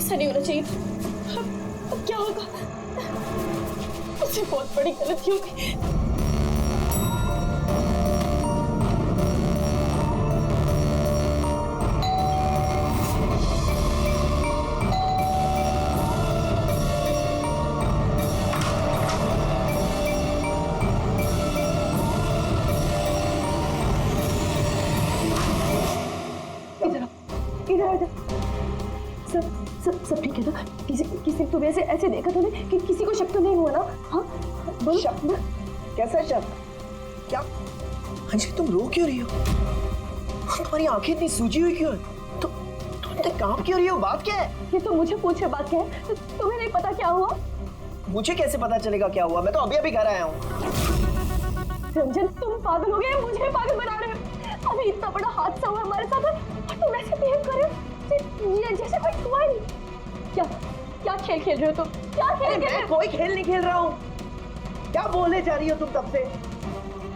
ऐसा नहीं होना चाहिए। अब क्या होगा? मुझसे बहुत बड़ी गलती हो गई। सब ठीक है ना? किसी तुम्हें ऐसे देखा तो नहीं कि किसी को शक तो नहीं हुआ ना? हाँ बोलो। शक? कैसा शक? क्या अंजलि तुम रो क्यों रही हो? तुम्हारी आंखें इतनी सूजी हुई क्यों है? तुम इतने कांप क्यों रही हो? बात क्या है? ये तो मुझे पूछे बात क्या है? तुम्हें नहीं पता क्या हुआ? मुझे कैसे पता चलेगा क्या हुआ? मैं तो अभी घर आया हूँ। रंजन तुम पागल हो गए, मुझे पागल बना रहे हो। अभी इतना बड़ा हादसा हुआ हमारे साथ और तुम ऐसे बिहेव कर रहे हो जैसे कोई हुआ ही नहीं। क्या खेल खेल रहे हो तुम? क्या खेल खेल रहे हो? कोई खेल नहीं खेल रहा हूँ। क्या बोले जा रही हो तुम तब से?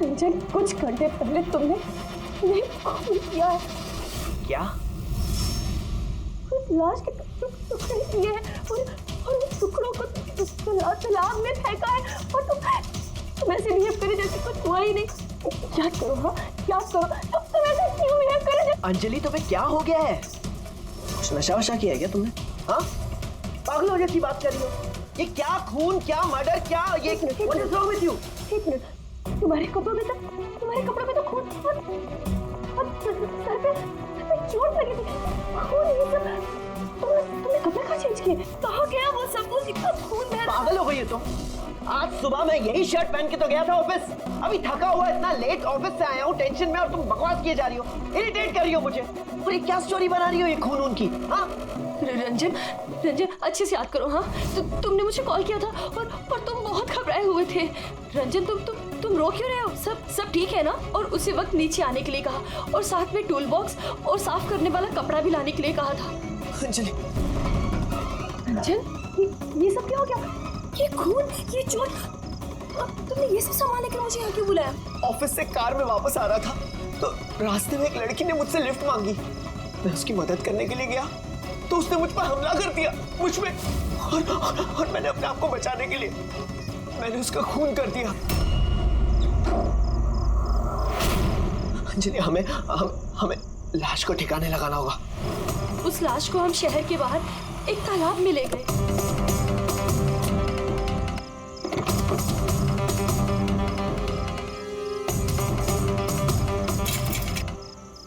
रंजन कुछ घंटे पहले तुमने खून किया है। क्या? उस लाश के टुकड़े किए हैं और उस टुकड़ों को तालाब में फेंका है और तुम ऐसे बिहेव करे जैसे कुछ हुआ ही नहीं। क्या करो? हाँ क्या करो? तुम ऐसे क्यों बिहेव कर रहे हो? अंजलि तुम्हें क्या हो गया है? कुछ नशा वशा किया है क्या तुमने? हाँ पागलों जैसी बात कर रही हो। ये क्या खून, क्या मर्डर, क्या ये What is wrong with you? एक मिनट, तुम्हारे कपड़ों में तो खून और सर पे चोट लगी थी। खून ये सब तुमने कपड़े कहाँ चेंज किए? कहाँ गया वो सब कुछ? इतना खून बह रहा। पागल हो गई हो तुम? आज सुबह मैं यही शर्ट पहन के तो गया था ऑफिस। अभी थका हुआ इतना लेट ऑफिस से आया हूँ टेंशन में और तुम बकवास किए जा रही हो, इरिटेट कर रही हो मुझे। और ये क्या स्टोरी बना रही हो ये खून की? हाँ रंजन अच्छे से याद करो। हाँ तुमने मुझे कॉल किया था और तुम बहुत घबराए हुए थे। रंजन तुम रो क्यों रहे हो? सब ठीक है ना? और उसी वक्त नीचे आने के लिए कहा और साथ में टूल बॉक्स और साफ करने वाला कपड़ा भी लाने के लिए कहा था। अंजलि रंजन ये सब क्या हो गया? ये खून, ये चोट, तुमने ये सब संभालने के लिए मुझे यहाँ क्यों बुलाया? ऑफिस से कार में वापस आ रहा था तो रास्ते में एक लड़की ने मुझसे लिफ्ट मांगी। मैं उसकी मदद करने के लिए गया तो उसने मुझ पर हमला कर दिया, मुझ में। और मैंने अपने आप को बचाने के लिए मैंने उसका खून कर दिया। अंजलि हमें लाश को ठिकाने लगाना होगा। उस लाश को हम शहर के बाहर एक तालाब में ले गए।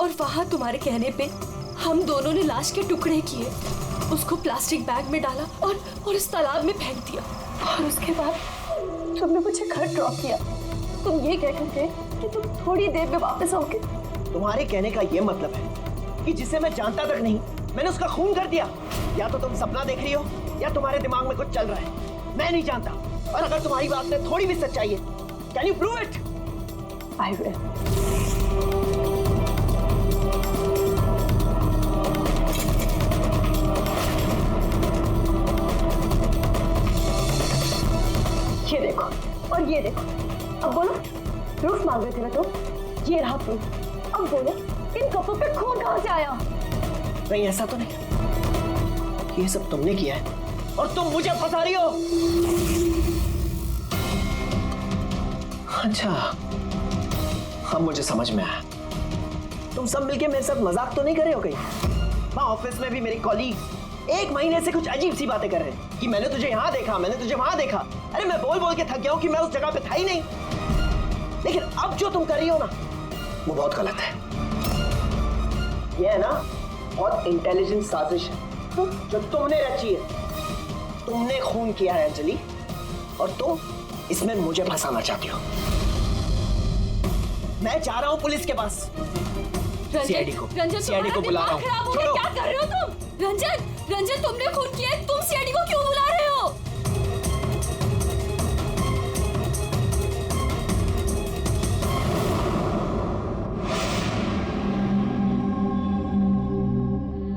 और वहां तुम्हारे कहने पे हम दोनों ने लाश के टुकड़े किए, उसको प्लास्टिक बैग में डाला और इस तालाब में फेंक दिया। और उसके बाद तुमने मुझे घर ड्रॉप किया। तुम ये कह कर गए कि तुम थोड़ी देर में वापस आओगे। तुम्हारे कहने का ये मतलब है कि जिसे मैं जानता तक नहीं मैंने उसका खून कर दिया? या तो तुम सपना देख रही हो या तुम्हारे दिमाग में कुछ चल रहा है, मैं नहीं जानता। और अगर तुम्हारी बात में थोड़ी भी सच्चाई है, can you prove it? I will. ये देखो और ये देखो। अब बोलो, प्रूफ मांग रहे थे ना तुम? ये रहा प्रूफ। अब बोलो, इन कपड़ों पे खून कहाँ से आया? नहीं ऐसा तो नहीं, ये सब तुमने किया है और तुम मुझे फंसा रही हो। अच्छा अब मुझे समझ में आया। तुम सब मिलके मेरे साथ मजाक तो नहीं कर रहे हो कहीं? वहाँ ऑफिस में भी मेरे कॉलीग 1 महीने से कुछ अजीब सी बातें कर रहे हैं कि मैंने तुझे यहाँ देखा, मैंने तुझे वहां देखा। अरे मैं बोल बोल के थक गया हूँ कि मैं उस जगह पे था ही नहीं। लेकिन अब जो तुम कर रही हो ना वो बहुत गलत है। ये है ना बहुत इंटेलिजेंट साजिश है जो तुमने रची है। तुमने खून किया है अंजलि और तुम इसमें मुझे फंसाना चाहती हो। मैं जा रहा हूँ पुलिस के पास। सीआईडी को बुला रहा हूँ। क्या कर रहे हो तुम? रंजन तुमने खून किया है, तुम सीआईडी को क्यों बुला रहे हो?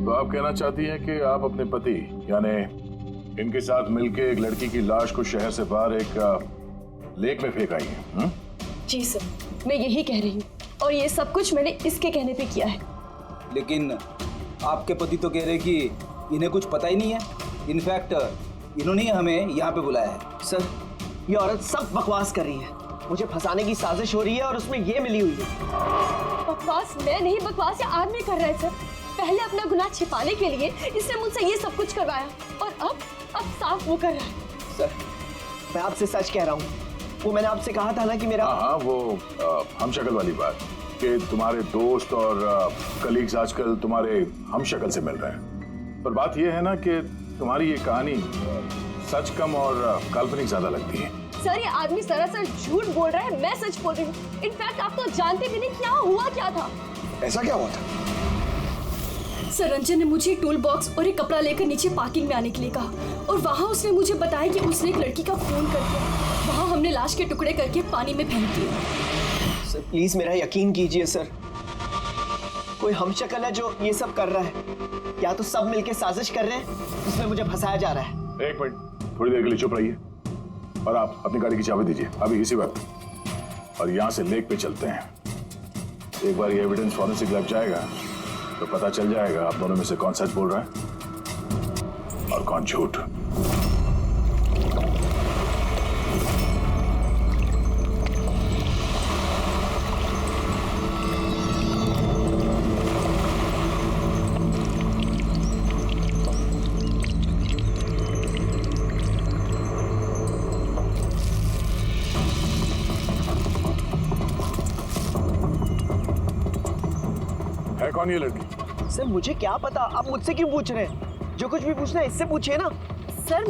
तो आप कहना चाहती हैं कि आप अपने पति यानी इनके साथ मिलकर एक लड़की की लाश को शहर से बाहर एक लेक में फेंक आई हैं? जी सर, मैं यही कह रही हूँ और ये सब कुछ मैंने इसके कहने पे किया है। लेकिन आपके पति तो कह रहे कि इन्हें कुछ पता ही नहीं है। इनफैक्ट इन्होंने ही हमें यहाँ पे बुलाया है। सर, ये औरत सब बकवास कर रही है। मुझे फंसाने की साजिश हो रही है और उसमें ये मिली हुई है। बकवास मैं नहीं, बकवास ये आदमी कर रहा है सर। पहले अपना गुनाह छिपाने के लिए इसने मुझसे ये सब कुछ करवाया और अब साफ वो कर रहा है। सर, मैं आपसे सच कह रहा हूँ। वो मैंने आपसे कहा था ना कि मेरा हाँ, वो हम शक्ल वाली बात कि तुम्हारे दोस्त और कलीग्स आजकल तुम्हारे हम शक्ल से मिल रहे हैं। पर बात यह है ना कि तुम्हारी ये कहानी सच कम और काल्पनिक ज्यादा लगती है। सर, ये आदमी सरासर झूठ बोल रहा है, मैं सच बोल रही हूँ। इनफैक्ट आप तो जानते भी नहीं क्या हुआ क्या था। ऐसा क्या हुआ था? सर, रंजन ने मुझे टूल बॉक्स और एक कपड़ा लेकर नीचे पार्किंग में आने के लिए कहा और वहाँ उसने मुझे बताया कि उसने एक लड़की का खून करके वहाँ हमने लाश के टुकड़े करके पानी में फेंक दिए। सर, प्लीज मेरा यकीन कीजिए सर। कोई हमशक्ल है जो ये सब कर रहा है, या तो सब मिलके साजिश कर रहे हैं जिसमें मुझे फंसाया जा रहा है। एक मिनट, थोड़ी देर के लिए चुप रहिए और आप अपनी गाड़ी की चाबी दीजिए अभी इसी वक्त, और यहाँ से लेक पे चलते हैं। एक बार ये एविडेंस फॉरेंसिक लैब जाएगा तो पता चल जाएगा आप दोनों में से कौन सच बोल रहा है और कौन झूठ। है कौन ये लड़की? सर, मुझे क्या पता, आप मुझसे क्यों पूछ रहे हैं? जो कुछ भी पूछना है इससे पूछिए ना। सर,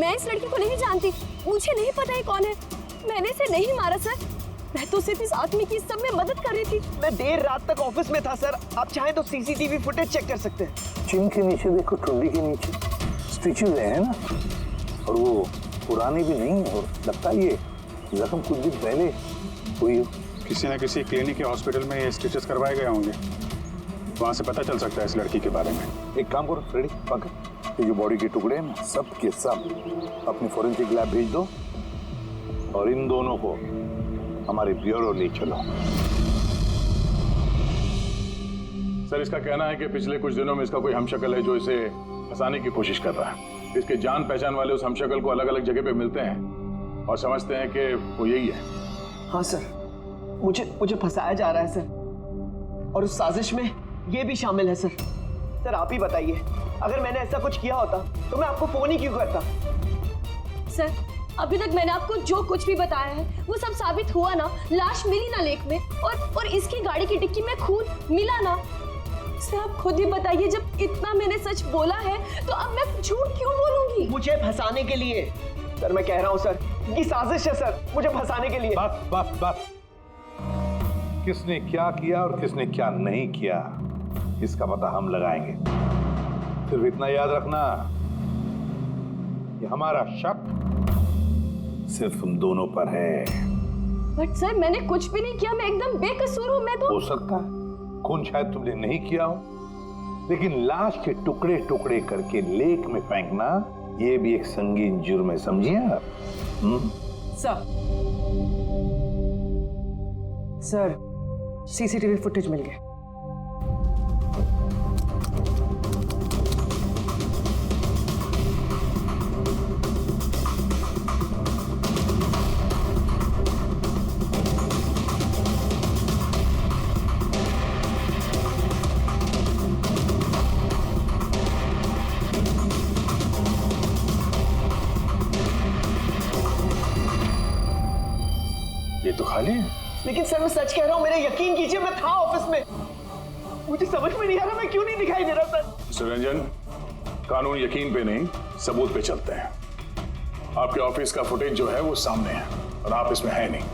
मैं इस लड़की को नहीं जानती, मुझे नहीं पता ये कौन है। मैंने इसे नहीं मारा सर, मैं तो सिर्फ इस आदमी की सब में मदद कर रही थी। मैं देर रात तक ऑफिस में था सर। आप चाहें तो सीसीटीवी फुटेज चेक कर सकते हैं। चिन के नीचे देखो, टुंडी के नीचे स्टिचेज है ना, और वो पुरानी भी नहीं है और लगता है ये जख्म कुछ दिन पहले हुई हो। किसी न किसी क्लिनिक या हॉस्पिटल में ये स्टिचेस करवाए गए होंगे, वहाँ से पता चल सकता है इस लड़की के बारे में। एक काम करो फ्रेडी, पकड़ ये जो बॉडी के टुकड़े हैं ना, सब के सब अपनी फॉरेंसिक लैब भेज दो और इन दोनों को हमारे ब्यूरो ले चलो। सर, इसका कहना है कि पिछले कुछ दिनों में इसका कोई हमशक्ल है जो इसे फंसाने की कोशिश कर रहा है। इसके जान पहचान वाले उस हमशक्ल को अलग अलग जगह पे मिलते हैं और समझते हैं कि वो यही है। हाँ सर, मुझे फंसाया जा रहा है सर, और उस साजिश में ये भी शामिल है सर। सर, आप ही बताइए, अगर मैंने ऐसा कुछ किया होता तो मैं आपको फोन ही क्यों करता? सर, अभी तक मैंने आपको जो कुछ भी बताया है वो सब साबित हुआ ना। लाश मिली ना लेक में, और इसकी गाड़ी की डिक्की में खून मिला ना। सर, आप खुद ही बताइए, जब इतना मैंने सच बोला है तो अब मैं झूठ क्यों बोलूंगी? मुझे फंसाने के लिए। सर, मैं कह रहा हूँ सर, ये साजिश है सर, मुझे फंसाने के लिए। बस किसने क्या किया और किसने क्या नहीं किया इसका पता हम लगाएंगे। सिर्फ इतना याद रखना कि हमारा शक सिर्फ तुम दोनों पर है। बट सर, मैंने कुछ भी नहीं किया, मैं एकदम बेकसूर हूँ। मैं तो हो सकता है खून शायद तुमने नहीं किया हो, लेकिन लाश के टुकड़े टुकड़े करके लेक में फेंकना ये भी एक संगीन जुर्म है, समझिए आप? सर, सीसीटीवी फुटेज मिल गया। ये तो खाली है। लेकिन सर, मैं सच कह रहा हूँ, मेरा यकीन कीजिए, मैं था ऑफिस में। मुझे समझ में नहीं आ रहा मैं क्यों नहीं दिखाई दे रहा सर। मिस्टर रंजन, कानून यकीन पे नहीं सबूत पे चलते हैं। आपके ऑफिस का फुटेज जो है वो सामने है और आप इसमें है नहीं।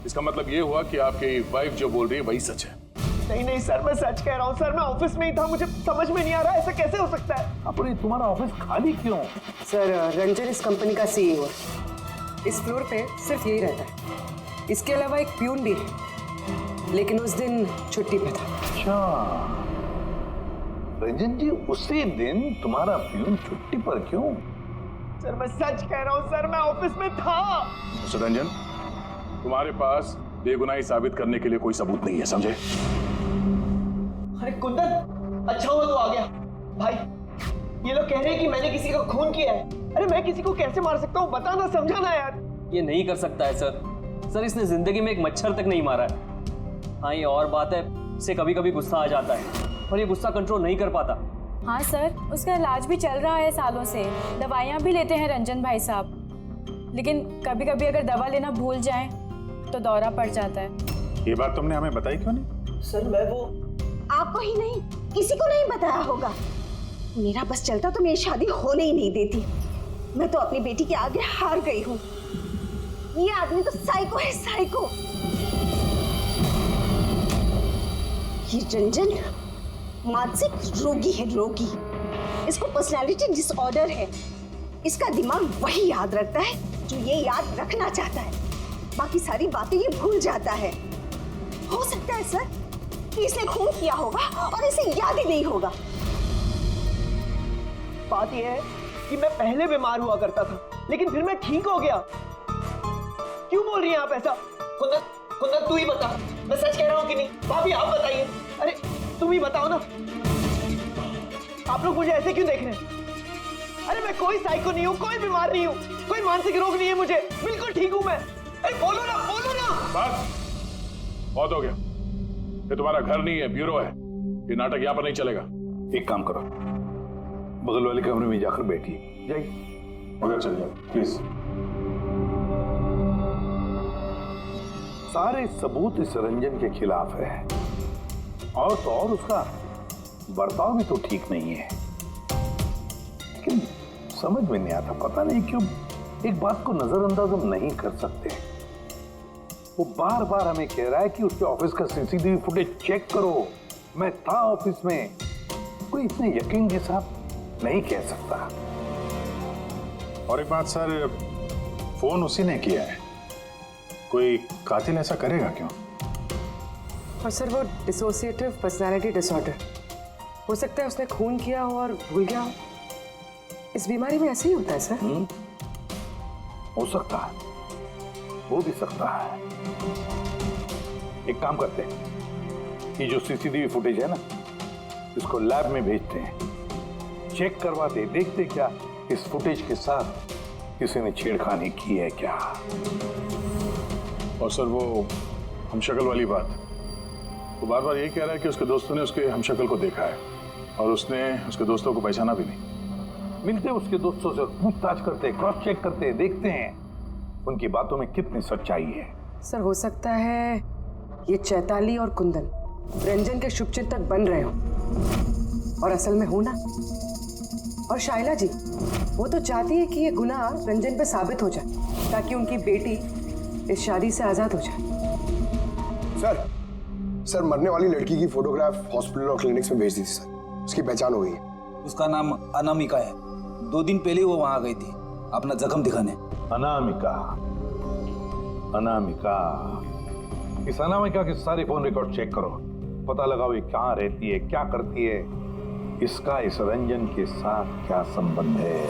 इसका मतलब ये हुआ कि आपकी वाइफ जो बोल रही है वही सच है। नहीं सर, मैं सच कह रहा हूँ सर, मैं ऑफिस में ही था। मुझे समझ में नहीं आ रहा ऐसा कैसे हो सकता है। अपनी तुम्हारा ऑफिस खाली क्यों? सर, रंजन इस कंपनी का सीईओ है। इस फ्लोर पे सिर्फ यही रहता है। इसके अलावा एक प्यून भी है, लेकिन उस दिन छुट्टी पे था। अच्छा रंजन जी, उसी दिन तुम्हारा प्यून छुट्टी पर क्यों? सर, मैं सच कह रहा हूँ सर, मैं ऑफिस में था। मिस्टर रंजन, तुम्हारे पास बेगुनाही साबित करने के लिए कोई सबूत नहीं है, समझे? अरे कुंदन, अच्छा हुआ तू आ गया। भाई, ये लोग कह रहे हैं कि मैंने किसी का खून किया है। अरे मैं किसी को कैसे मार सकता हूँ, बताना, समझाना यार। ये नहीं कर सकता है सर, इसने जिंदगी में एक मच्छर तक नहीं मारा है। हाँ ये और बात है, इसे कभी कभी गुस्सा आ जाता है और ये गुस्सा कंट्रोल नहीं कर पाता। हाँ सर, उसका इलाज भी चल रहा है सालों से, दवाइयाँ भी लेते हैं रंजन भाई साहब, लेकिन कभी कभी अगर दवा लेना भूल जाएं तो दौरा पड़ जाता है। ये बात तुमने हमें बताई क्यों नहीं? सर मैं वो आपको ही नहीं, किसी को नहीं बताया होगा। मेरा बस चलता तो मेरी शादी होने ही नहीं देती। मैं तो अपनी बेटी के आगे हार गई हूँ। ये आदमी तो साइको है, साइको। ये रंजन मानसिक रोगी है, रोगी। इसको पर्सनालिटी डिसऑर्डर है। इसका दिमाग वही याद रखता है जो ये याद रखना चाहता है, बाकी सारी बातें ये भूल जाता है। हो सकता है सर कि इसने खून किया होगा और इसे याद ही नहीं होगा। बात यह है कि मैं पहले बीमार हुआ करता था, लेकिन फिर मैं ठीक हो गया। क्यों बोल रही हैं आप ऐसा? कुंदन तू ही बता, मैं सच कह रहा हूँ कि नहीं? भाभी आप बताइए। अरे तुम ही बताओ ना, आप लोग मुझे ऐसे क्यों देख रहे हैं? अरे मैं कोई साइको नहीं हूँ, कोई बीमार नहीं हूँ, कोई मानसिक रोग नहीं है मुझे, बिल्कुल ठीक हूँ मैं। अरे बोलो ना, बोलो ना। बस बहुत हो गया। ये तुम्हारा घर नहीं है, ब्यूरो है। ये नाटक यहाँ पर नहीं चलेगा। एक काम करो, बगल वाले कमरे में जाकर बैठिए। जाइए। मगर चल जाओ प्लीज। सारे सबूत इस रंजन के खिलाफ है, और तो और उसका बर्ताव भी तो ठीक नहीं है। लेकिन समझ में नहीं आता, पता नहीं क्यों एक बात को नजरअंदाज हम नहीं कर सकते। वो बार बार हमें कह रहा है कि उसके ऑफिस का सीसीटीवी फुटेज चेक करो। मैं था ऑफिस में। कोई इतने यकीन के साथ नहीं कह सकता। और एक बात सर, फोन उसी ने किया है। कोई कातिल ऐसा करेगा क्यों? और सर वो डिसोसिएटिव पर्सनालिटी डिसऑर्डर, हो सकता है उसने खून किया हो और भूल गया हो। इस बीमारी में ऐसे ही होता है सर। हो सकता है, हो भी सकता है। एक काम करते हैं, ये जो सीसीटीवी फुटेज है ना, इसको लैब में भेजते हैं, चेक करवाते, देखते क्या इस फुटेज के साथ किसी ने छेड़खानी की है क्या। और सर वो हमशक्ल वाली बात, वो बार बार यही कह रहा है कि उसके दोस्तों ने उसके हमशक्ल को देखा है और उसने उसके दोस्तों को पहचाना भी नहीं। मिलते उसके दोस्तों से पूछताछ करते, क्रॉस चेक करते, देखते हैं उनकी बातों में कितनी सच्चाई है। सर हो सकता है ये चैताली और कुंदन रंजन के शुभचिंतक बन रहे हो और असल में हो ना। और शाइला जी वो तो चाहती है कि ये गुनाह रंजन पे साबित हो जाए ताकि उनकी बेटी इस शादी से आजाद हो जाए। सर मरने वाली लड़की की फोटोग्राफ हॉस्पिटल और क्लिनिक्स में भेज दी थी सर। उसकी पहचान हो गई है। उसका नाम अनामिका है। 2 दिन पहले वो वहां गई थी अपना जख्म दिखाने। अनामिका, अनामिका, इस अनामिका के सारे फोन रिकॉर्ड चेक करो, पता लगाओ ये कहाँ रहती है, क्या करती है, इसका इस रंजन के साथ क्या संबंध है।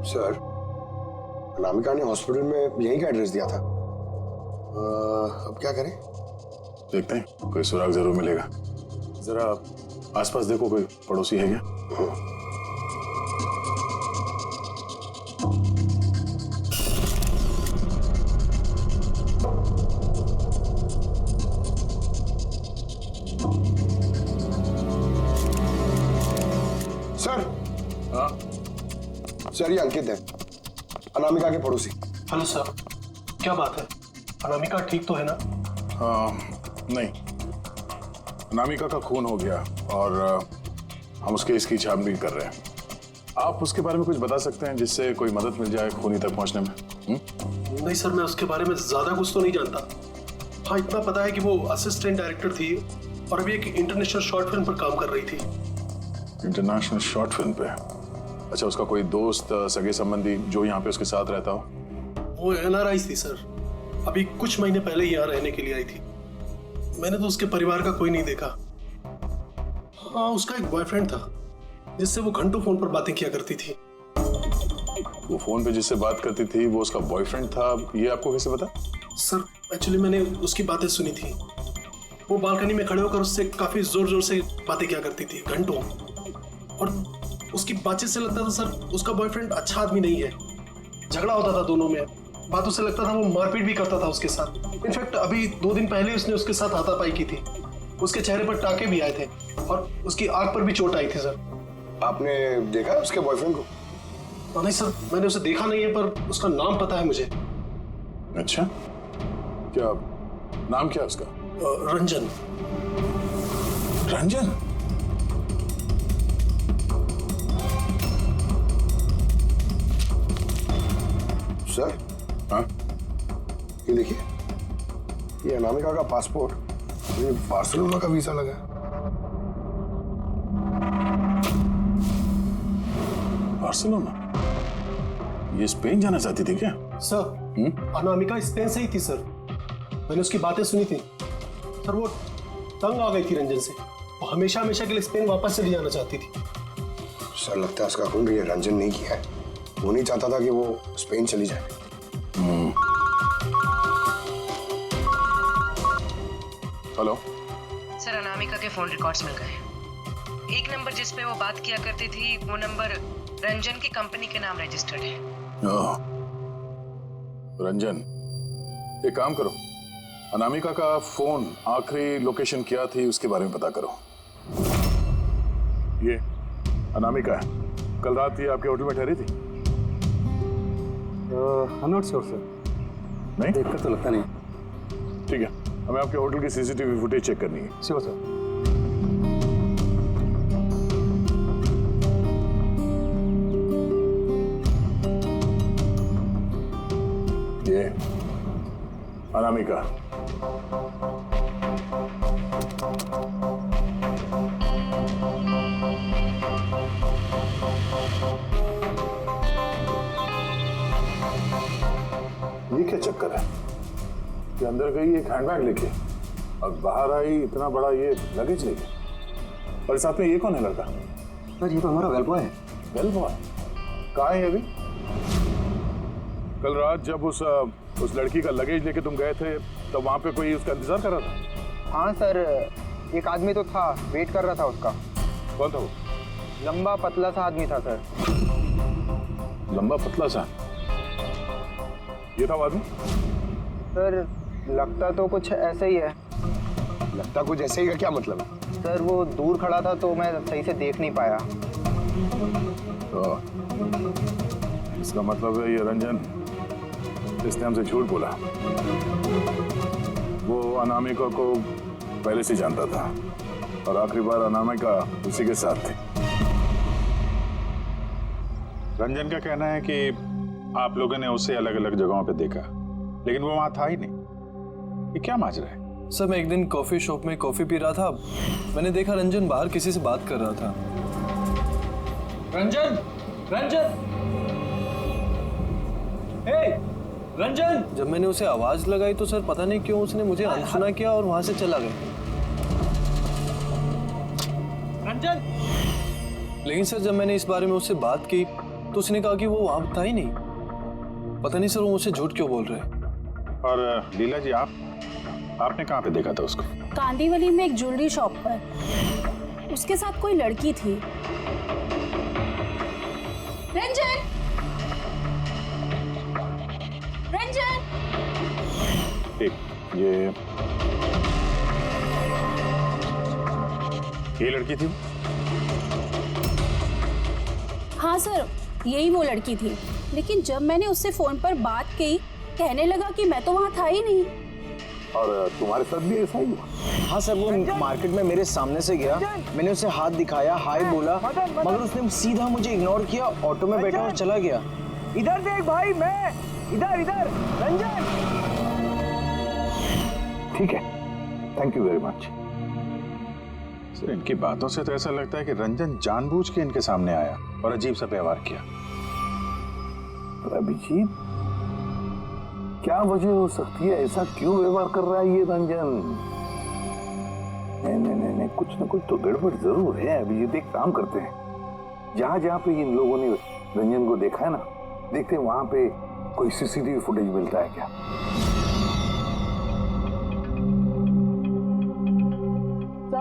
सर अनामिका ने हॉस्पिटल में यहीं का एड्रेस दिया था। अब क्या करें? देखते हैं, कोई सुराग जरूर मिलेगा। जरा आसपास देखो, कोई पड़ोसी है क्या? सर। हाँ सर ये अंकित है, अनामिका के पड़ोसी। हेलो सर, क्या बात है? अनामिका ठीक तो है ना? नहीं, अनामिका का खून हो गया और हम उसके इसकी छानबीन कर रहे हैं। आप उसके बारे में कुछ बता सकते हैं जिससे कोई मदद मिल जाए खूनी तक पहुंचने में? नहीं सर, मैं उसके बारे में ज्यादा कुछ तो नहीं जानता। हाँ इतना पता है कि वो असिस्टेंट डायरेक्टर थी और अभी एक इंटरनेशनल शॉर्ट फिल्म पर काम कर रही थी। इंटरनेशनल शॉर्ट फिल्म पे? अच्छा, उसका कोई दोस्त, सगे संबंधी जो यहाँ पे उसके साथ रहता हो? वो NRI थी सर, अभी कुछ महीने पहले ही यहाँ रहने के लिए आई थी। मैंने तो उसके परिवार का कोई नहीं देखा। हाँ उसका एक बॉयफ्रेंड था जिससे वो घंटों फोन पर बातें किया करती थी। वो फोन पे जिससे बात करती थी वो उसका बॉयफ्रेंड था, ये आपको कैसे पता? सर एक्चुअली मैंने उसकी बातें सुनी थी। वो बालकनी में खड़े होकर उससे काफी जोर जोर से बातें किया करती थी घंटों, और उसकी बातचीत से लगता था सर उसका बॉयफ्रेंड अच्छा आदमी नहीं है। झगड़ा होता था दोनों में, बातों से लगता था वो मारपीट भी करता था उसके साथ। इनफैक्ट अभी 2 दिन पहले उसने उसके साथ हाथापाई की थी। उसके चेहरे पर टाके भी आए थे और उसकी आंख पर भी चोट आई थी सर। आपने देखा है उसके बॉयफ्रेंड को? नहीं सर, मैंने उसे देखा नहीं है, पर उसका नाम पता है मुझे। अच्छा, क्या नाम क्या है उसका? रंजन। रंजन? सर, हाँ? ये देखिए, ये अनामिका का पासपोर्ट, ये बार्सिलोना का वीजा लगा है। बार्सिलोना? ये स्पेन जाना चाहती थी क्या? सर, अनामिका स्पेन से ही थी सर। मैंने उसकी बातें सुनी थी सर। वो तंग आ गई थी रंजन से। वो हमेशा हमेशा के लिए स्पेन वापस चली जाना चाहती थी। सर, लगता है उसका खून ये रंजन नहीं किया है। वो नहीं चाहता था कि वो स्पेन चली जाए। हेलो सर, अनामिका के फोन रिकॉर्ड्स मिल गए। एक नंबर जिस पे वो बात किया करती थी, वो नंबर रंजन की कंपनी के नाम रजिस्टर्ड है। रंजन, एक काम करो, अनामिका का फोन आखिरी लोकेशन क्या थी उसके बारे में पता करो। ये अनामिका है, कल रात ये आपके होटल में ठहरी थी? नॉट श्योर सर, नहीं देखकर तो लगता नहीं। ठीक है, हमें आपके होटल की सीसीटीवी फुटेज चेक करनी है। Sure sir. ये अनामिका। ये क्या चक्कर है कि अंदर गई एक हैंडबैग लेके और बाहर आई इतना बड़ा ये लगेज लेके, और साथ में ये कौन है लड़का? सर, ये तो हमारा वेल बॉय है। वेल बॉय कहाँ है अभी? कल रात जब उस लड़की का लगेज लेके तुम गए थे तो वहां पे कोई उसका इंतजार कर रहा था? हाँ सर, एक आदमी तो था, वेट कर रहा था उसका। कौन था वो? लंबा पतला सा आदमी था सर। लंबा पतला सा? ये था वो आदमी? सर, लगता तो कुछ ऐसा ही है। लगता कुछ ऐसे ही का क्या मतलब है? सर, वो दूर खड़ा था तो मैं सही से देख नहीं पाया। तो इसका मतलब है ये रंजन इसने हमसे झूठ बोला। वो अनामिका को पहले से जानता था और आखिरी बार अनामिका उसी के साथ थी। रंजन का कहना है कि आप लोगों ने उसे अलग अलग जगहों पे देखा, लेकिन वो वहां था ही नहीं। ये क्या माजरा है? सर, मैं एक दिन कॉफी शॉप में कॉफी पी रहा था, मैंने देखा रंजन बाहर किसी से बात कर रहा था। रंजन, रंजन, हे रंजन! जब मैंने उसे आवाज लगाई तो सर पता नहीं क्यों उसने मुझे अनसुना किया और वहां से चला गया। रंजन! लेकिन सर जब मैंने इस बारे में उससे बात की तो उसने कहा कि वो वहां था ही नहीं। पता नहीं सर वो मुझसे झूठ क्यों बोल रहे हैं। और लीला जी, आपने कहाँ पे देखा था उसको? कांदीवली में एक ज्वेलरी शॉप पर उसके साथ कोई लड़की थी। रंजन! रंजन! एक ये लड़की थी? हाँ सर, यही वो लड़की थी, लेकिन जब मैंने उससे फोन पर बात की कहने लगा कि मैं तो वहाँ था ही नहीं। और तुम्हारे साथ भी ऐसा ही हुआ? हाँ सर, वो मार्केट में मेरे सामने से गया, मैंने उसे हाथ दिखाया, हाय बोला, मगर उसने सीधा मुझे इग्नोर किया, ऑटो में बैठा और चला गया। इधर देख भाई, मैं इधर इधर। रंजन! ठीक है, thank you very much. Sir, इनकी बातों से तो ऐसा लगता है कि रंजन जानबूझ के इनके सामने आया और अजीब सा व्यवहार किया। अभिजीत, क्या वजह हो सकती है? ऐसा क्यों व्यवहार कर रहा है ये रंजन? नहीं, कुछ ना कुछ तो गड़बड़ जरूर है। अभिजीत, एक काम करते हैं, जहां जहां पे इन लोगों ने रंजन को देखा है ना, देखते हैं वहां पे कोई सीसीटीवी फुटेज मिलता है क्या।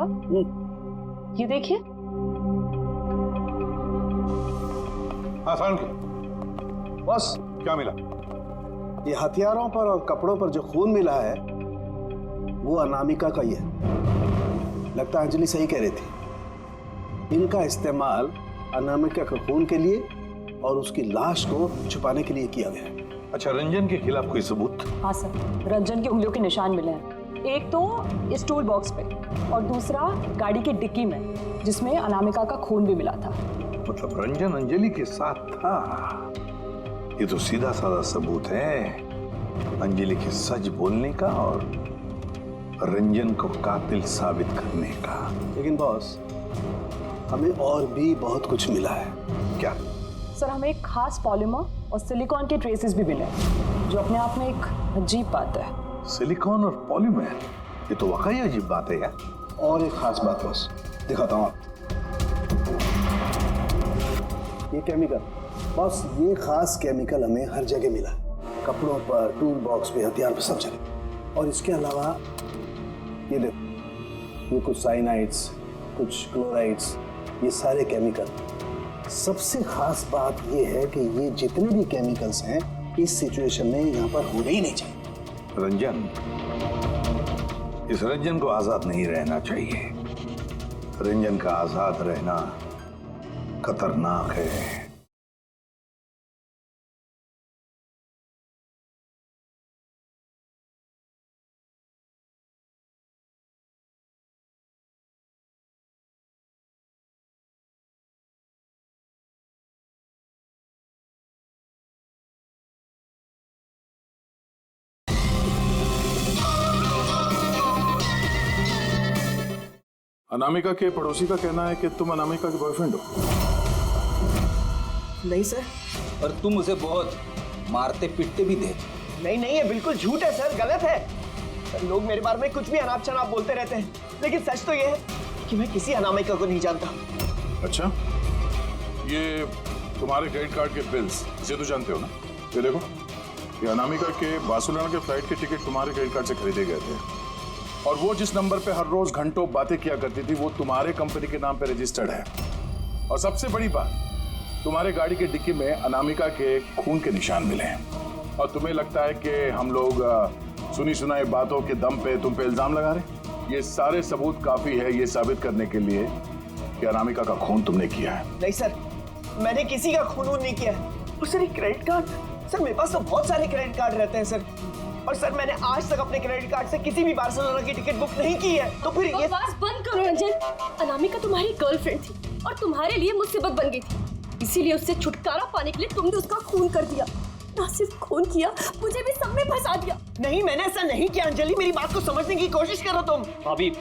साहब, ये देखिए। हाँ सारुण, बस क्या मिला? ये हथियारों पर और कपड़ों पर जो खून मिला है वो अनामिका का ही है। लगता है अंजलि सही कह रही थी, इनका इस्तेमाल अनामिका के खून के लिए और उसकी लाश को छुपाने के लिए किया गया है। अच्छा, रंजन के खिलाफ कोई सबूत? हाँ सर, रंजन की उंगलियों के निशान मिले हैं। एक तो इस टूल बॉक्स पे और दूसरा गाड़ी की डिक्की में, जिसमें अनामिका का खून भी मिला था। मतलब रंजन अंजलि के साथ था? ये तो सीधा साधा सबूत है अंजलि के सच बोलने का और रंजन को कातिल साबित करने का। लेकिन बॉस, हमें और भी बहुत कुछ मिला है। क्या? सर, हमें एक खास पॉलीमर और सिलिकॉन के ट्रेसेस भी मिले, जो अपने आप में एक अजीब बात है। सिलिकॉन और पॉलीमर, ये तो वाकई अजीब बात है यार। और एक खास बात बॉस, दिखाता हूँ आप। ये केमिकल बॉस, ये खास केमिकल हमें हर जगह मिला, कपड़ों पर, टूल बॉक्स पे, हथियार पे, सब जगह। और इसके अलावा ये देखो, ये कुछ साइनाइड्स, कुछ क्लोराइड्स, ये सारे केमिकल। सबसे खास बात ये है कि ये जितने भी केमिकल्स हैं इस सिचुएशन में यहाँ पर होने ही नहीं चाहिए। रंजन, इस रंजन को आजाद नहीं रहना चाहिए। रंजन का आजाद रहना खतरनाक है। अनामिका के पड़ोसी का कहना है कि तुम अनामिका के बॉयफ्रेंड हो। नहीं सर। और तुम उसे बहुत मारते पीटते भी थे। नहीं नहीं, ये बिल्कुल झूठ है सर, गलत है सर। लोग मेरे बारे में कुछ भी अनाप शनाप बोलते रहते हैं, लेकिन सच तो ये है कि मैं किसी अनामिका को नहीं जानता। अच्छा, ये तुम्हारे क्रेडिट कार्ड के बिल्स, इसे तो जानते हो ना? ये देखो, ये अनामिका के बार्सिलोना के फ्लाइट के टिकट तुम्हारे क्रेडिट कार्ड से खरीदे गए थे, और वो जिस नंबर पे हर रोज घंटों बातें किया करती थी वो तुम्हारे कंपनी के नाम पे रजिस्टर्ड है। और सबसे बड़ी बात, तुम्हारे गाड़ी के डिक्की में अनामिका के खून के निशान मिले हैं। और तुम्हें लगता है कि हम लोग सुनी सुनाई बातों के दम पे तुम पे इल्जाम लगा रहे? ये सारे सबूत काफी है ये साबित करने के लिए कि अनामिका का खून तुमने किया है। नहीं सर, मैंने किसी का खून नहीं किया है। और सर, ये क्रेडिट कार्ड, सर मेरे पास तो बहुत सारे क्रेडिट कार्ड रहते हैं सर। और सर, मैंने आज तक अपने क्रेडिट कार्ड से किसी भी बार्सिलोना की टिकट बुक नहीं की है। तो फिर ये बकवास बंद करो रंजन। अनामिका तुम्हारी गर्लफ्रेंड थी और तुम्हारे लिए मुसीबत बन गई थी, इसीलिए उससे छुटकारा पाने के लिए तुमने उसका खून कर दिया। ना सिर्फ खून किया, मुझे भी सब में फंसा दिया। नहीं, मैंने ऐसा नहीं किया अंजलि, मेरी बात को समझने की कोशिश करो तुम। भाभी,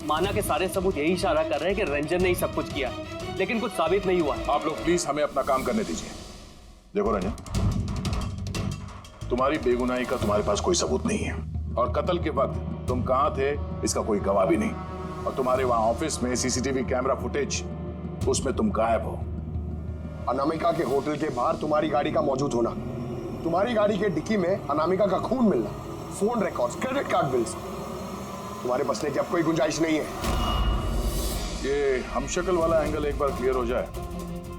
माना के सारे सबूत यही इशारा कर रहे हैं कि रंजन ने ही सब कुछ किया, लेकिन कुछ साबित नहीं हुआ। आप लोग प्लीज हमें अपना काम करने दीजिए। देखो रंजन, तुम्हारी बेगुनाही का तुम्हारे पास कोई सबूत नहीं है, और कत्ल के वक्त तुम कहां थे इसका कोई गवाह भी नहीं, और तुम्हारे वहां ऑफिस में सीसीटीवी कैमरा फुटेज, उसमें तुम गायब हो। अनामिका के होटल के बाहर तुम्हारी गाड़ी का मौजूद होना, तुम्हारी गाड़ी के डिक्की में अनामिका का खून मिलना, phone records, credit card bills, तुम्हारे बचने की अब कोई गुंजाइश नहीं है। ये हमशक्ल वाला एंगल एक बार क्लियर हो जाए,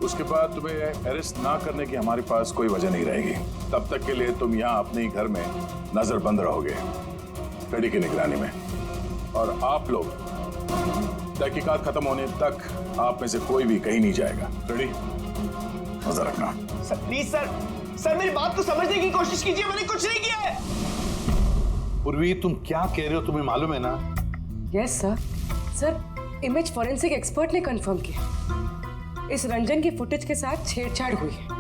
उसके बाद तुम्हें अरेस्ट ना करने की हमारे पास कोई वजह नहीं रहेगी। तब तक के लिए तुम यहाँ अपने घर में नजरबंद रहोगे, फ्रेडी की निगरानी में। और आप लोग तहकीकात खत्म होने तक आप में से कोई भी कहीं नहीं जाएगा। फ्रेडी, नजर रखना। सर प्लीज सर, सर मेरी बात को समझने की कोशिश कीजिए, मैंने कुछ नहीं किया है। पूर्वी, तुम क्या कह रहे हो तुम्हें मालूम है ना? Yes sir. Sir, image forensic expert ने कंफर्म किया, इस रंजन की फुटेज के साथ छेड़छाड़ हुई है।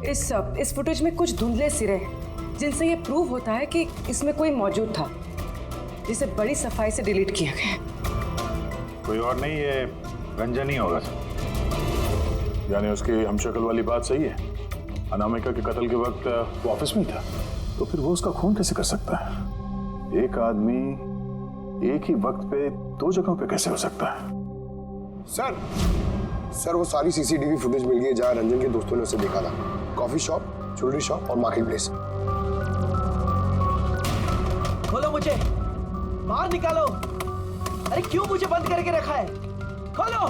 इस फुटेज में कुछ धुंधले सिरे हैं, जिनसे ये प्रूव होता है कि इसमें कोई मौजूद था, जिसे बड़ी सफाई से डिलीट किया गया। कोई और नहीं, ये रंजन ही होगा सर। यानी उसकी हमशक्ल वाली बात सही है, अनामिका के कत्ल के वक्त वो ऑफिस में था, तो फिर वो उसका खून कैसे कर सकता है? एक आदमी एक ही वक्त पे दो जगहों पे कैसे हो सकता है? सर वो सारी सीसीटीवी फुटेज मिल गई जहां रंजन के दोस्तों ने उसे देखा था। कॉफी शॉप, ज्वेलरी शॉप और मार्केट प्लेस। खोलो मुझे, बाहर निकालो। अरे अरे क्यों मुझे बंद करके रखा है? खोलो,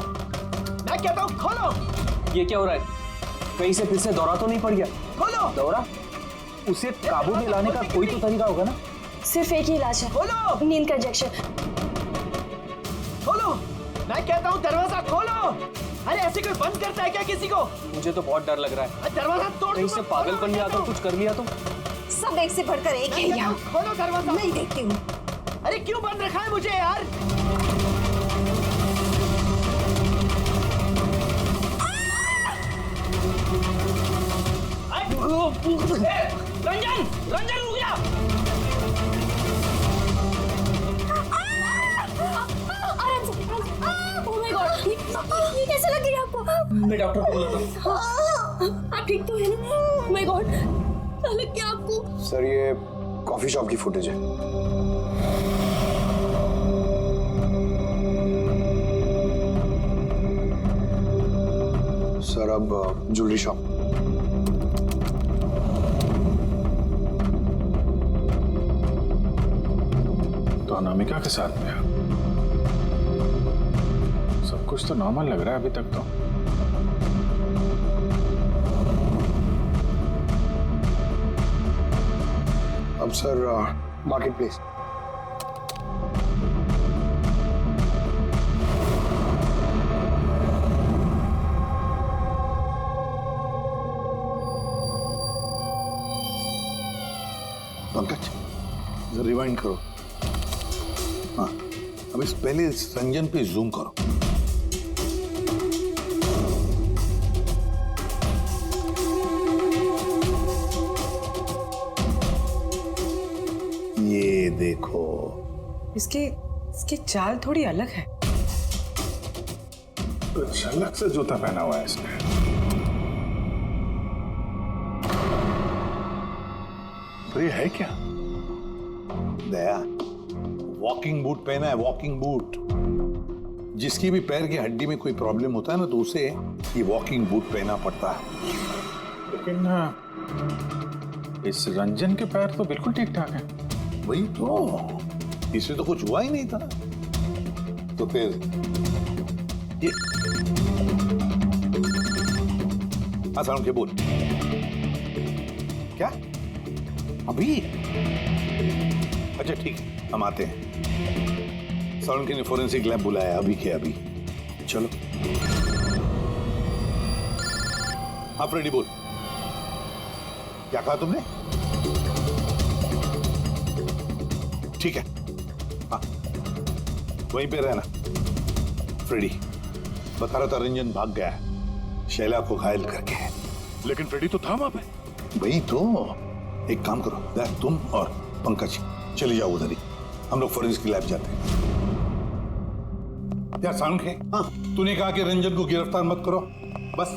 मैं कहता हूँ खोलो। ये क्या हो रहा है? कहीं से फिर से दौरा तो नहीं पड़ गया? खोलो। दौरा? उसे काबू में लाने का कोई तो तरीका होगा ना? सिर्फ एक ही इलाज है, खोलो। नींद का इंजेक्शन। खोलो, मैं कहता हूँ दरवाजा खोलो। अरे ऐसे कोई बंद करता है क्या किसी को? मुझे तो बहुत डर लग रहा है। दरवाजा तोड़ कहीं से पागलपन में आता कुछ कर लिया तो? सब एक से बढ़कर एक है यहाँ। खोलो दरवाजा। मैं ही देखती हूँ। अरे क्यों बंद रखा है मुझे यार? रंजन, रंजन रुक जा। आराम से। ओह माय गॉड, ये कैसे लग रही है आपको? मैं डॉक्टर को बुलाता हूँ। आप ठीक तो है ना? ओह माय गॉड, लग गया आपको? सर ये कॉफी शॉप की फुटेज है। सर अब ज्वेलरी शॉप। तो अनामिका के साथ में सब कुछ तो नॉर्मल लग रहा है अभी तक तो। अब sir market place. Pankaj rewind करो। हाँ, अब इस पहले इस रंजन पे जूम करो। ये देखो, इसकी चाल थोड़ी अलग है। कुछ अलग से जूता पहना हुआ है इसने। पर ये है क्या? दया, वॉकिंग बूट पहना है, वॉकिंग बूट। जिसकी भी पैर की हड्डी में कोई प्रॉब्लम होता है ना, तो उसे ये वॉकिंग बूट पहना पड़ता है। लेकिन इस रंजन के पैर तो बिल्कुल ठीक ठाक हैं। वही तो, इससे तो कुछ हुआ ही नहीं था। तो फिर ये आसान के बोल क्या अभी? अच्छा ठीक है, हम आते हैं। साउंड ने फोरेंसिक लैब बुलाया अभी के अभी। चलो। हाँ फ्रेडी बोल, क्या कहा तुमने? ठीक है, हाँ वहीं पे रहना। फ्रेडी बता रहा था रंजन भाग गया है शैला को घायल करके। लेकिन फ्रेडी तो था वहां पे। वही तो, एक काम करो, तुम और पंकज चले जाओ उधर ही, हम लोग फोरेंसिक लैब जाते हैं। यार साउंड है, हाँ तूने कहा कि रंजन को गिरफ्तार मत करो, बस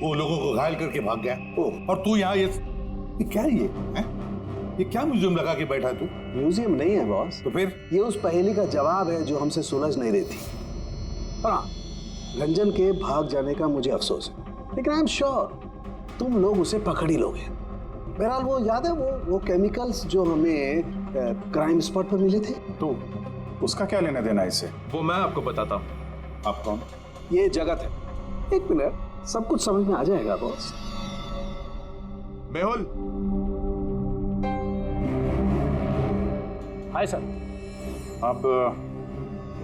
वो लोगों को घायल करके भाग गया। और तू यहाँ ये क्या है ये क्या म्यूजियम लगा के बैठा है तू? म्यूजियम नहीं है बॉस। तो फिर? ये उस पहेली का जवाब है जो हमसे सुलझ नहीं रही थी। हाँ, रंजन के भाग जाने का मुझे अफसोस है, लेकिन आई एम श्योर तुम लोग उसे पकड़ ही लोगे। बहरहाल वो याद है वो केमिकल्स जो हमें क्राइम स्पॉट पर मिले थे? तो उसका क्या लेना देना इससे? वो मैं आपको बताता हूँ। आप कौन? ये जगत है। एक मिनट, सब कुछ समझ में आ जाएगा बॉस। मेहुल। Hi sir. अब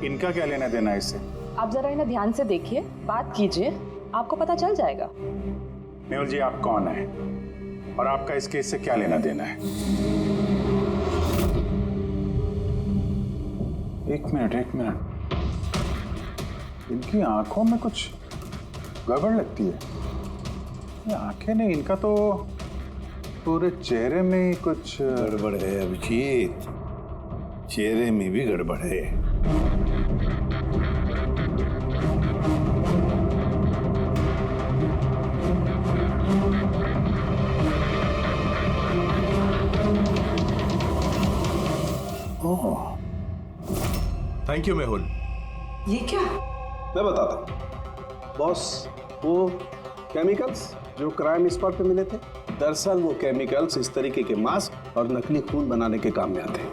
इनका क्या लेना देना इससे? आप जरा इन्हें ध्यान से देखिए, बात कीजिए, आपको पता चल जाएगा। मेहुल जी आप कौन है और आपका इस केस से क्या लेना देना है? एक मिनट, इनकी आंखों में कुछ गड़बड़ लगती है। ये आंखें नहीं, इनका तो पूरे चेहरे में कुछ गड़बड़ है अभिजीत, चेहरे में भी गड़बड़ है। Thank you Mehul. ये क्या? मैं बताता हूँ बॉस, वो केमिकल्स जो क्राइम स्पॉट पे मिले थे, दरअसल वो केमिकल्स इस तरीके के मास्क और नकली खून बनाने के काम में आते हैं।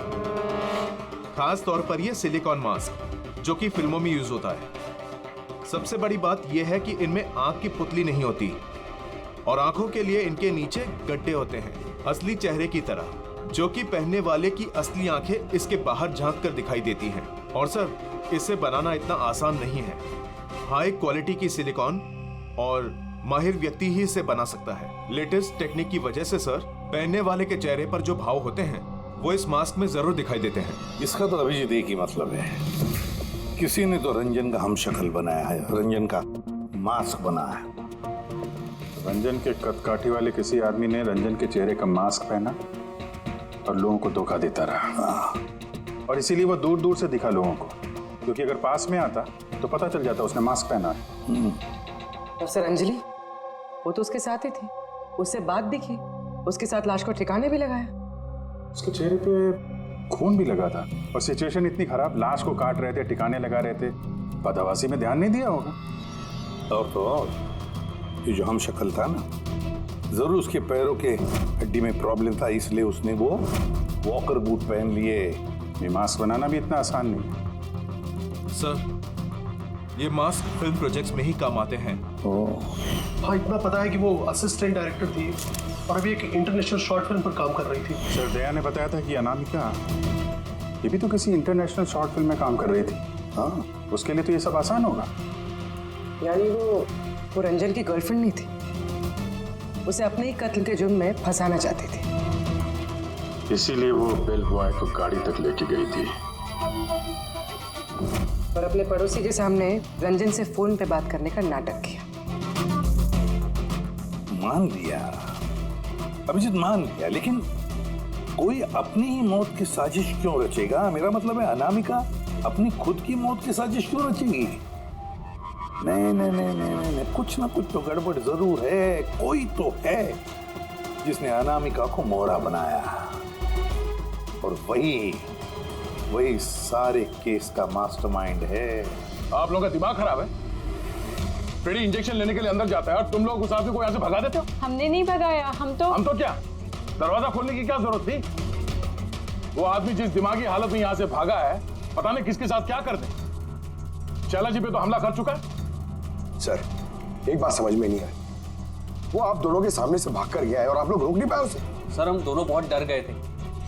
खास तौर पर ये सिलिकॉन मास्क जो कि फिल्मों में यूज होता है। सबसे बड़ी बात यह है कि इनमें आंख की पुतली नहीं होती और आंखों के लिए इनके नीचे गड्ढे होते हैं, असली चेहरे की तरह, जो कि पहनने वाले की असली आंखें इसके बाहर झांक कर दिखाई देती हैं। और सर, इसे बनाना इतना आसान नहीं है। हाई क्वालिटी की सिलिकॉन और माहिर व्यक्ति ही इसे बना सकता है। लेटेस्ट टेक्निक की वजह से सर, पहनने वाले के चेहरे पर जो भाव होते हैं वो इस मास्क में जरूर दिखाई देते हैं। इसका तो अभिजीत एक ही मतलब है, किसी ने तो रंजन का हमशक्ल बनाया है, रंजन का मास्क बना है। रंजन के कदकाठी वाले किसी आदमी ने रंजन के चेहरे का मास्क पहना और लोगों को धोखा देता रहा, और इसीलिए वो दूर दूर से दिखा लोगों को, क्योंकि अगर पास में आता तो पता चल जाता उसने मास्क पहना है। और सर अंजलि, वो तो उसके साथ ही थी, उससे बात भी की, उसके साथ लाश को ठिकाने भी लगाया। उसके चेहरे पे खून भी लगा था और सिचुएशन इतनी खराब, लाश को काट रहे थे, ठिकाने लगा रहे थे, बदहवासी में ध्यान नहीं दिया होगा। और तो और ये जो हमशक्ल था ना, जरूर उसके पैरों के हड्डी में प्रॉब्लम था, इसलिए उसने वो वॉकर बूट पहन लिए। ये मास्क बनाना भी इतना आसान नहीं। सर, ये मास्क फिल्म प्रोजेक्ट्स में ही काम आते हैं। हाँ, इतना पता है कि वो असिस्टेंट डायरेक्टर थी और अभी एक इंटरनेशनल शॉर्ट फिल्म पर काम कर रही थी। सर, दया ने बताया था कि अनामिका ये भी तो किसी इंटरनेशनल शॉर्ट फिल्म में काम कर रही थी। हाँ, उसके लिए तो ये सब आसान होगा। यानी वो रंजन की गर्लफ्रेंड नहीं थी, उसे अपने ही कत्ल के जुर्म में फंसाना चाहती थी, इसीलिए वो बेल बॉय को गाड़ी तक लेके गई थी। और अपने पड़ोसी के सामने रंजन से फोन पे बात करने का नाटक किया। मान लिया अभिजीत, मान लिया, लेकिन कोई अपनी ही मौत की साजिश क्यों रचेगा? मेरा मतलब है, अनामिका अपनी खुद की मौत की साजिश क्यों रचेगी? नहीं नहीं नहीं नहीं नहीं, कुछ ना कुछ तो गड़बड़ जरूर है। कोई तो है जिसने अनामिका को मोहरा बनाया, और वही सारे केस का मास्टरमाइंड है। आप लोगों का दिमाग खराब है। फ्रेडी इंजेक्शन लेने के लिए अंदर जाता है और तुम लोग उस आदमी को यहाँ से भगा देते हो। हमने नहीं भगाया, हम तो क्या दरवाजा खोलने की क्या जरूरत थी? वो आदमी जिस दिमागी हालत में यहाँ से भागा है, पता नहीं किसके साथ क्या कर दे। शैला जी पे तो हमला कर चुका है। सर, एक बात समझ में नहीं आई, वो आप दोनों के सामने से भाग कर गया है और आप लोग रोक नहीं पाए उसे। सर, हम दोनों बहुत डर गए थे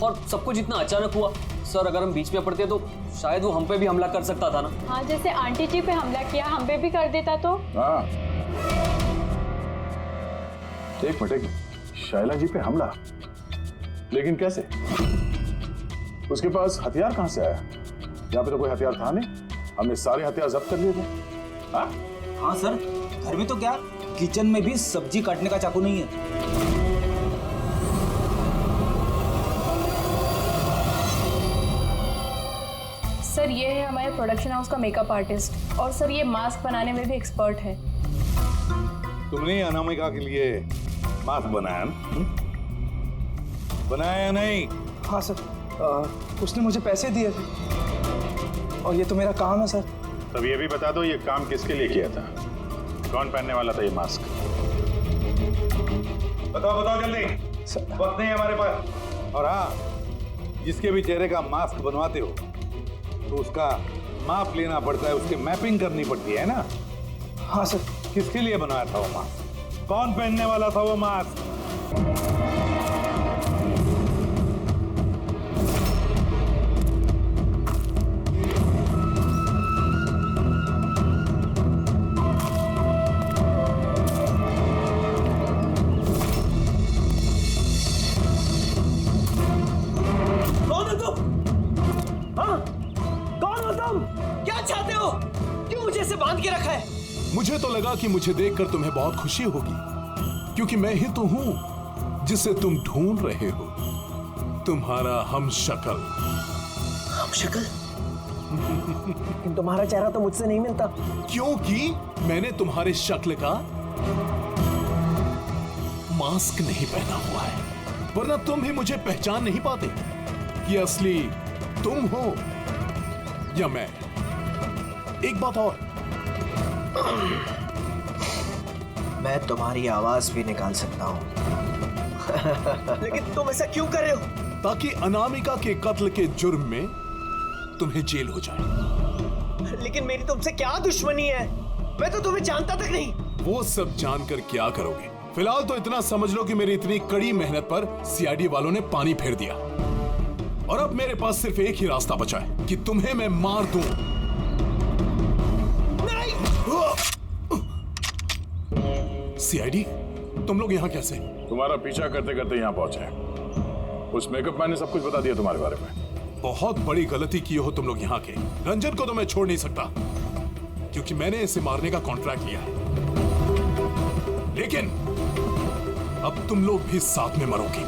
और सब कुछ इतना अचानक हुआ। सर, अगर हम बीच में पड़ते तो शायद वो हम पे भी हमला कर सकता था ना। हाँ, जैसे आंटी जी पे हमला किया, हम पे भी कर देता तो। हाँ, एक मिनट, शैला जी पे हमला, लेकिन कैसे? उसके पास हथियार कहां से आया? यहाँ पे तो कोई हथियार था नहीं, हमने सारे हथियार जब्त कर लिए थे। हाँ सर, घर में तो क्या, किचन में भी सब्जी काटने का चाकू नहीं है। सर, ये है हमारे प्रोडक्शन हाउस का मेकअप आर्टिस्ट, और सर ये मास्क बनाने में भी एक्सपर्ट है। तुमने अनामिका के लिए मास्क बनाया ना? बनाया नहीं? हाँ सर, उसने मुझे पैसे दिए थे और ये तो मेरा काम है सर। तब ये भी बता दो, ये काम किसके लिए किया था? कौन पहनने वाला था ये मास्क? बताओ जल्दी, वक्त नहीं है हमारे पास। और हाँ, जिसके भी चेहरे का मास्क बनवाते हो तो उसका माप लेना पड़ता है, उसकी मैपिंग करनी पड़ती है ना? हाँ सर। किसके लिए बनाया था वो मास्क? कौन पहनने वाला था वो मास्क? मुझे तो लगा कि मुझे देखकर तुम्हें बहुत खुशी होगी, क्योंकि मैं ही तो हूं जिसे तुम ढूंढ रहे हो, तुम्हारा हमशक्ल। हमशक्ल? तुम्हारा चेहरा तो मुझसे नहीं मिलता। क्योंकि मैंने तुम्हारे शक्ल का मास्क नहीं पहना हुआ है, वरना तुम भी मुझे पहचान नहीं पाते कि असली तुम हो या मैं। एक बात और, मैं तुम्हारी आवाज भी निकाल सकता हूं। लेकिन तुम ऐसा क्यों कर रहे हो? ताकि अनामिका के कत्ल के जुर्म में तुम्हें जेल हो जाए। लेकिन मेरी तुमसे क्या दुश्मनी है? मैं तो तुम्हें जानता तक नहीं। वो सब जानकर क्या करोगे? फिलहाल तो इतना समझ लो कि मेरी इतनी कड़ी मेहनत पर सीआईडी वालों ने पानी फेर दिया और अब मेरे पास सिर्फ एक ही रास्ता बचा है कि तुम्हें मैं मार दूं। सीआईडी, तुम लोग यहाँ कैसे? तुम्हारा पीछा करते करते यहाँ पहुंचे। उस मेकअप मैन ने सब कुछ बता दिया तुम्हारे बारे में। बहुत बड़ी गलती की हो तुम लोग यहाँ के। रंजन को तो मैं छोड़ नहीं सकता क्योंकि मैंने इसे मारने का कॉन्ट्रैक्ट लिया है, लेकिन अब तुम लोग भी साथ में मरोगे।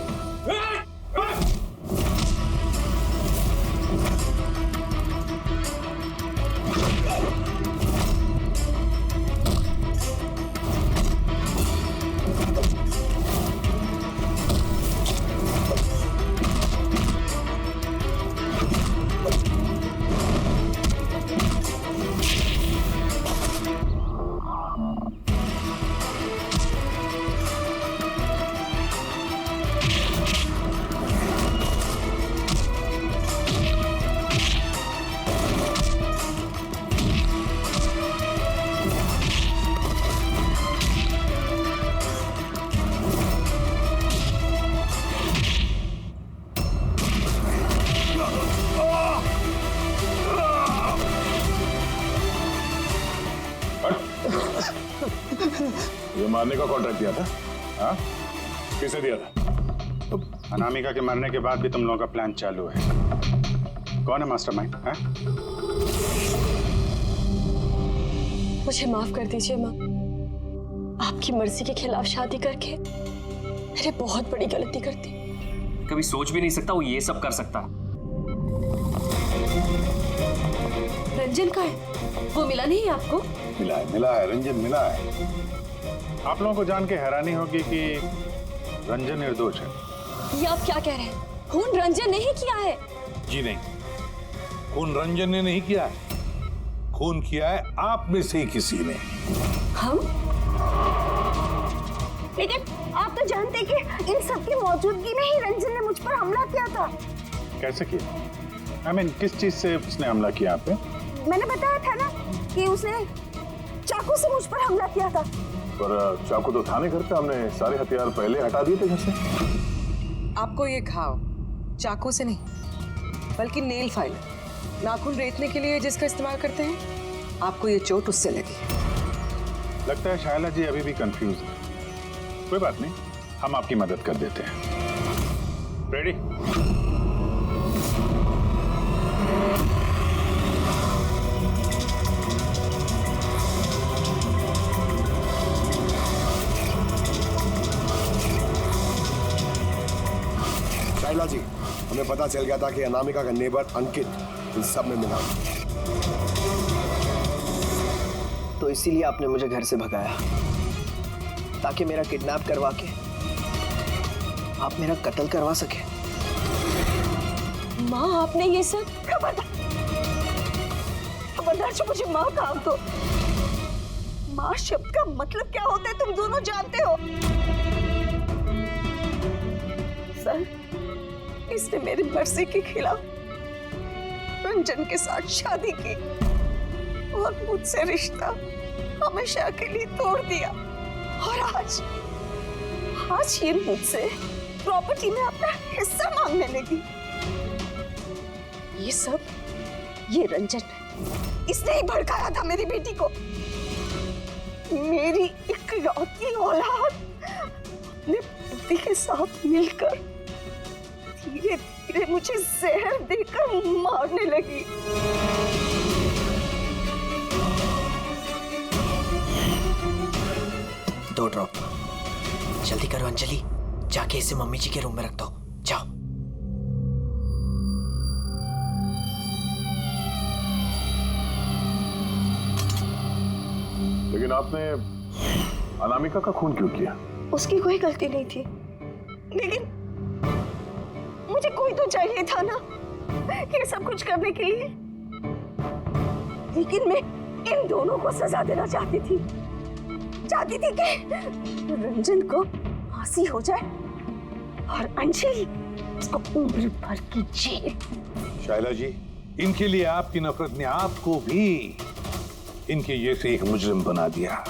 ये मारने का कॉन्ट्रैक्ट दिया था? हाँ? किसे दिया था? अनामिका के मरने के बाद भी तुम लोगों का प्लान चालू है। कौन है मास्टरमाइंड? मुझे माफ कर दीजिए माँ। आपकी मर्जी के खिलाफ शादी करके मैंने बहुत बड़ी गलती कर दी। कभी सोच भी नहीं सकता वो ये सब कर सकता। रंजन का है? वो मिला नहीं आपको? मिला है रंजन, मिला है। आप लोगों को जान के हैरानी होगी कि रंजन निर्दोष है। ये आप क्या कह रहे हैं? खून रंजन ने ही किया है। जी नहीं, खून रंजन ने नहीं किया है, खून किया है आप में से ही किसी ने। हम? लेकिन आप तो जानते कि इन सब की मौजूदगी में ही रंजन ने मुझ पर हमला किया था। कैसे किया? I mean, किस चीज से उसने हमला किया आप पे? मैंने बताया था ना कि उसने चाकू से मुझ पर हमला किया था। पर चाकू तो था नहीं घर पे, हमने सारे हथियार पहले हटा दिए थे घर से। आपको ये घाव चाकू से नहीं बल्कि नेल फाइल, नाखून रेतने के लिए जिसका इस्तेमाल करते हैं, आपको ये चोट उससे लगी। लगता है शायला जी अभी भी कंफ्यूज है। कोई बात नहीं, हम आपकी मदद कर देते हैं। रेडी? शाइला जी, हमें पता चल गया था कि अनामिका का नेबर अंकित इन सब में मिला, तो इसीलिए आपने मुझे घर से भगाया ताकि मेरा किडनैप करवा के आप मेरा कत्ल करवा सके। माँ, आपने ये सब? खबरदार जो मुझे माँ कहा तो। माँ शब्द का मतलब क्या होता है तुम दोनों जानते हो। सर, इसने मेरी मर्जी के खिलाफ रंजन के साथ शादी की और मुझसे रिश्ता हमेशा के लिए तोड़ दिया, और आज ये मुझसे प्रॉपर्टी में अपना हिस्सा मांगने लगी। ये रंजन, इसने ही भड़काया था मेरी बेटी को। मेरी इकलौती औलाद ने पति के साथ मिलकर धीरे धीरे मुझे जहर देकर मारने लगी। दो ड्रॉप। जल्दी करो अंजलि, जाके इसे मम्मी जी के रूम में रख दो। जाओ। लेकिन आपने अनामिका का खून क्यों किया? उसकी कोई गलती नहीं थी, लेकिन मुझे कोई तो चाहिए था ना ये सब कुछ करने के लिए। लेकिन मैं इन दोनों को सजा देना चाहती थी कि रंजन को फांसी हो जाए और अंजलि उसको उम्र भर की जेल। शाइला जी, इनके लिए आपकी नफरत ने आपको भी इनके ये से एक मुजरिम बना दिया।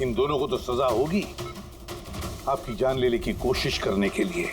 इन दोनों को तो सजा होगी आपकी जान लेने की कोशिश करने के लिए।